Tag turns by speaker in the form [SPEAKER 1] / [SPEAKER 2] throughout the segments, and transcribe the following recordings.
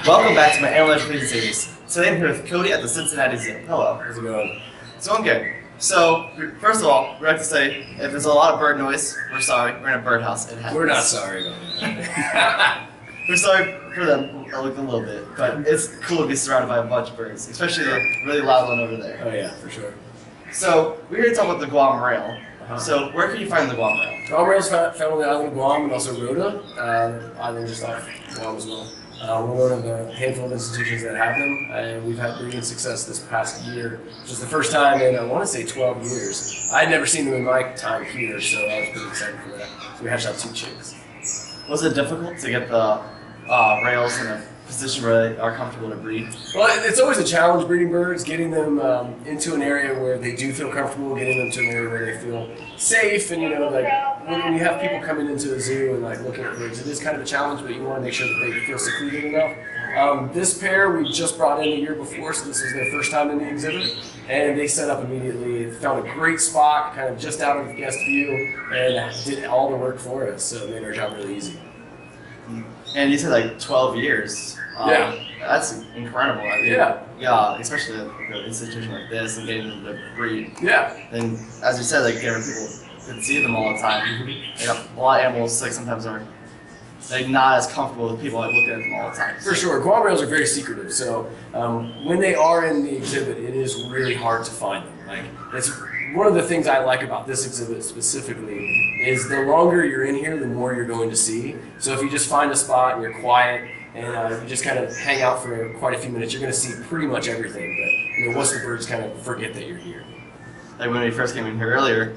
[SPEAKER 1] Welcome back to my animal education series. Today I'm here with Cody at the Cincinnati Zoo. Hello.
[SPEAKER 2] How's it going?
[SPEAKER 1] It's going good. So, first of all, we'd like to say, if there's a lot of bird noise, we're sorry. We're in a birdhouse. It happens.
[SPEAKER 2] We're not sorry about that.
[SPEAKER 1] We're sorry for them a little bit, but it's cool to be surrounded by a bunch of birds, especially the really loud one over there.
[SPEAKER 2] Oh yeah, for sure.
[SPEAKER 1] So, we're here to talk about the Guam rail. So, where can you find the Guam rail?
[SPEAKER 2] Guam rail's found on the island of Guam and also Rota, island just off Guam as well. We're one of the handful of institutions that have them, and we've had brilliant success this past year, which is the first time in, I want to say, 12 years. I'd never seen them in my time here, so I was pretty excited for that. So we hatched out 2 chicks.
[SPEAKER 1] Was it difficult to get the rails in a position where they are comfortable to breed?
[SPEAKER 2] Well, it's always a challenge breeding birds, getting them into an area where they do feel comfortable, getting them to an area where they feel safe, and like when you have people coming into a zoo and like looking at birds, it is kind of a challenge, but you want to make sure that they feel secluded enough. This pair we just brought in the year before, so this was their first time in the exhibit, and they set up immediately, found a great spot, kind of just out of guest view, and did all the work for us, so it made our job really easy.
[SPEAKER 1] And you said like 12 years.
[SPEAKER 2] Yeah.
[SPEAKER 1] That's incredible. I mean, yeah, especially an institution like this and getting them to breed.
[SPEAKER 2] Yeah.
[SPEAKER 1] And as you said, like people can see them all the time. Like, a lot of animals like sometimes are like not as comfortable with people like looking at them all the time.
[SPEAKER 2] For sure. Guam rails are very secretive, so when they are in the exhibit, it is really hard to find them. Like it's one of the things I like about this exhibit specifically is the longer you're in here, the more you're going to see. So if you just find a spot and you're quiet and you just kind of hang out for quite a few minutes, you're going to see pretty much everything. But once the birds kind of forget that you're here.
[SPEAKER 1] Like when we first came in here earlier,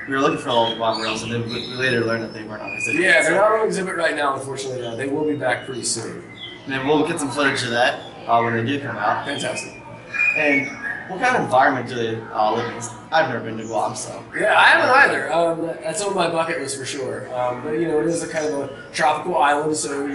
[SPEAKER 1] we were looking for all the Guam rails, and then we later learned that they weren't on exhibit.
[SPEAKER 2] Yeah, they're not on exhibit right now, unfortunately. They will be back pretty soon.
[SPEAKER 1] And then we'll get some footage of that when they do come out.
[SPEAKER 2] Fantastic.
[SPEAKER 1] And what kind of environment do they live in? I've never been to Guam, so.
[SPEAKER 2] Yeah, I haven't either. That's on my bucket list for sure. But it is a kind of a tropical island, so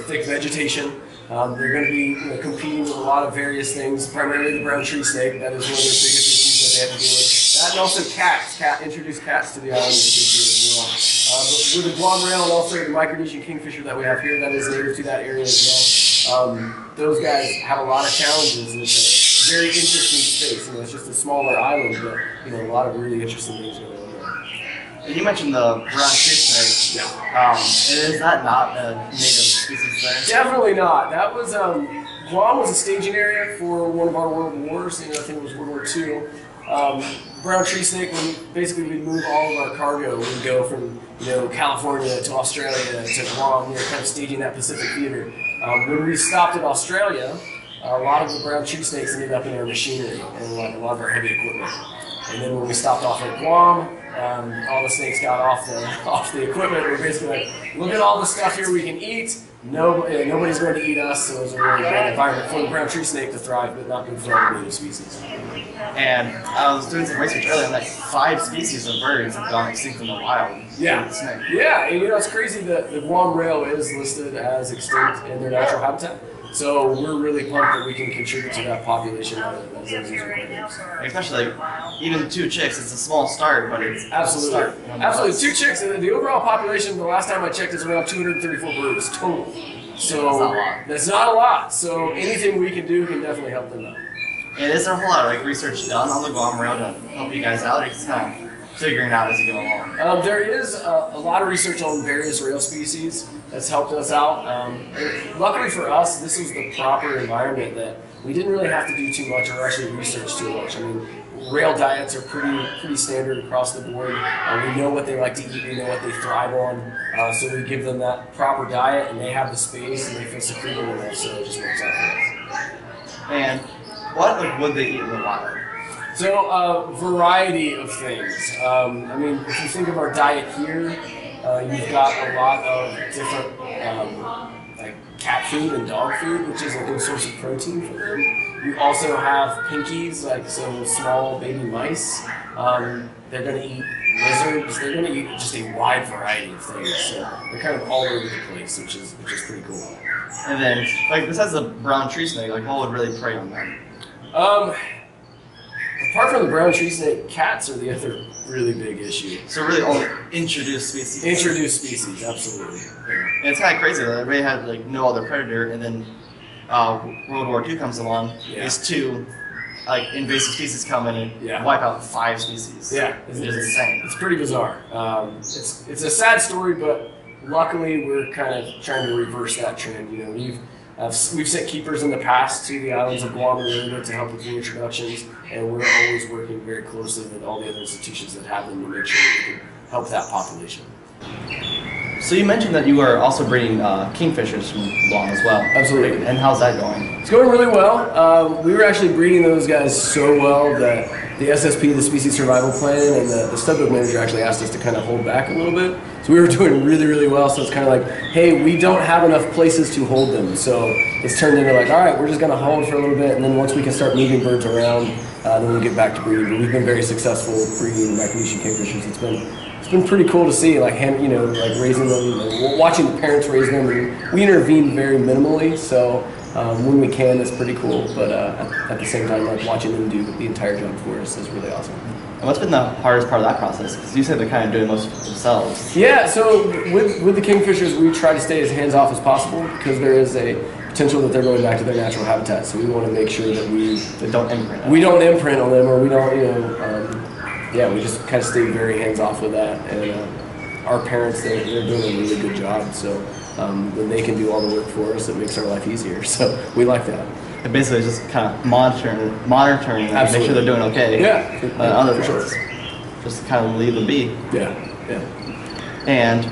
[SPEAKER 2] thick vegetation. They're going to be competing with a lot of various things, primarily the brown tree snake. That is one of their biggest issues that they have to deal with. That and also cats. Introduce cats to the island is a big deal as well. But with the Guam rail and also the Micronesian kingfisher that we have here, that is native to that area as well. Those guys have a lot of challenges. It's a very interesting space. It's just a smaller island, but a lot of really interesting things going on there.
[SPEAKER 1] And you mentioned the brown tree snake.
[SPEAKER 2] Yeah.
[SPEAKER 1] And is that not a native species there?
[SPEAKER 2] Definitely not. That was Guam was a staging area for one of our world wars. I think it was World War II. Brown tree snake, when basically we move all of our cargo, we go from California to Australia to Guam, kind of staging that Pacific theater. When we stopped at Australia, a lot of the brown tree snakes ended up in our machinery and a lot of our heavy equipment. And then when we stopped off at Guam, all the snakes got off the equipment. We're basically like, look at all the stuff here we can eat. Nobody's going to eat us, so it was a really great environment for the brown tree snake to thrive, but not good for other native species.
[SPEAKER 1] And I was doing some research earlier, and like 5 species of birds have gone extinct in the wild.
[SPEAKER 2] Yeah,
[SPEAKER 1] the snake.
[SPEAKER 2] Yeah, and it's crazy that the Guam rail is listed as extinct in their natural habitat. So we're really pumped that we can contribute to that population of those aquariums.
[SPEAKER 1] Especially like even 2 chicks, it's a small start, but it's
[SPEAKER 2] absolutely
[SPEAKER 1] a start.
[SPEAKER 2] Absolutely, 2 chicks. The overall population, the last time I checked, is around 234 birds total. So that's not a lot. So anything we can do can definitely help them out.
[SPEAKER 1] And is there a whole lot of research done on the Guam rail to help you guys out? It's kind of figuring it out as you go along.
[SPEAKER 2] There is a lot of research on various rail species that's helped us out. Luckily for us, this was the proper environment that we didn't really have to do too much or actually research too much. Rail diets are pretty standard across the board. We know what they like to eat, we know what they thrive on, so we give them that proper diet, and they have the space, and they feel secluded enough, so it just works out for us.
[SPEAKER 1] And what would they eat in the wild?
[SPEAKER 2] So, a variety of things. If you think of our diet here, you've got a lot of different like cat food and dog food, which is a good source of protein for them. You also have pinkies, like some small baby mice. They're going to eat lizards. They're going to eat just a wide variety of things. So they're kind of all over the place, which is pretty cool.
[SPEAKER 1] And then, like besides the brown tree snake, like what would really prey on them?
[SPEAKER 2] Apart from the brown tree snake, cats are the other really big issue.
[SPEAKER 1] So really only introduced species.
[SPEAKER 2] Introduced species, absolutely.
[SPEAKER 1] And it's kind of crazy that everybody had like no other predator, and then World War II comes along, these two invasive species come in and wipe out 5 species.
[SPEAKER 2] Yeah,
[SPEAKER 1] it's insane.
[SPEAKER 2] It's pretty bizarre. It's a sad story, but luckily we're kind of trying to reverse that trend. You know, we've sent keepers in the past to the islands of Guam and Aruba to help with reintroductions, and we're always working very closely with all the other institutions that have them to make sure that we can help that population.
[SPEAKER 1] So you mentioned that you are also breeding kingfishers from Guam as well.
[SPEAKER 2] Absolutely.
[SPEAKER 1] And how's that going?
[SPEAKER 2] It's going really well. We were actually breeding those guys so well that the SSP, the Species Survival Plan, and the studbook manager actually asked us to kind of hold back a little bit. So we were doing really, really well. So it's kind of like, hey, we don't have enough places to hold them. So it's turned into like, all right, we're just going to hold for a little bit, and then once we can start moving birds around, then we'll get back to breeding. But we've been very successful breeding Micronesian kingfishers. It's been pretty cool to see, like raising them, watching the parents raise them. We intervene very minimally, so when we can, it's pretty cool. But at the same time, like watching them do the entire job for us is really awesome.
[SPEAKER 1] And what's been the hardest part of that process? Because you said they're kind of doing most of it themselves.
[SPEAKER 2] Yeah, so with the kingfishers, we try to stay as hands off as possible because there is a potential that they're going back to their natural habitat. So we want to make sure that they don't imprint. We don't imprint on them, or we don't, we just kind of stay very hands off with that. And our parents, they're doing a really good job. So when they can do all the work for us, it makes our life easier. So we like that.
[SPEAKER 1] And basically just kind of monitoring and make sure they're doing okay.
[SPEAKER 2] Yeah.
[SPEAKER 1] Other
[SPEAKER 2] for
[SPEAKER 1] birds.
[SPEAKER 2] sure.
[SPEAKER 1] Just kind of leave them be.
[SPEAKER 2] Yeah.
[SPEAKER 1] And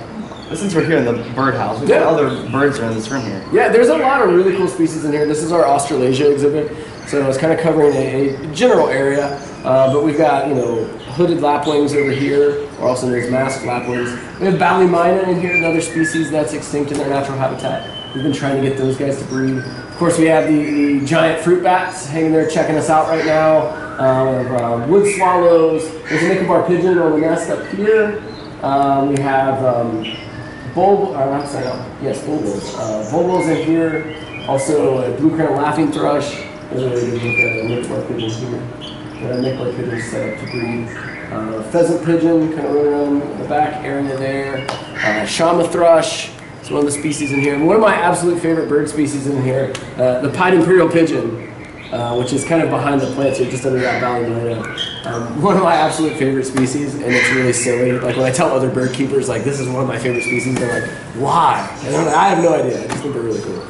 [SPEAKER 1] since we're here in the birdhouse, we've got other birds around this room here.
[SPEAKER 2] Yeah, there's a lot of really cool species in here. This is our Australasia exhibit. So it's kind of covering a general area. But we've got, hooded lapwings over here, or also known as masked lapwings. We have ballymina in here, another species that's extinct in their natural habitat. We've been trying to get those guys to breed. Of course, we have the giant fruit bats hanging there checking us out right now. Wood swallows. There's a Nicobar pigeon on the nest up here. We have bulbuls in here. Also a blue-crowned laughing thrush. There's a really good Nicobar pigeon here. Nicobar pigeon set up to breed. Pheasant pigeon kind of running around the back area there. Shama thrush. It's one of the species in here. And one of my absolute favorite bird species in here, the pied imperial pigeon, which is kind of behind the plants here, just under that ballymina. One of my absolute favorite species, and it's really silly. Like when I tell other bird keepers, like this is one of my favorite species, they're like, why? And I'm like, I have no idea. I just think they're really cool.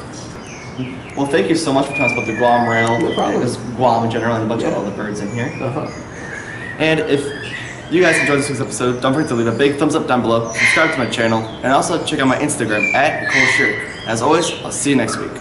[SPEAKER 1] Well, thank you so much for telling us about the Guam rail.
[SPEAKER 2] No problem.
[SPEAKER 1] Just Guam in general and a bunch of other birds in here. And if you guys enjoyed this week's episode, don't forget to leave a big thumbs up down below, subscribe to my channel, and also check out my Instagram @ColeShirt. As always, I'll see you next week.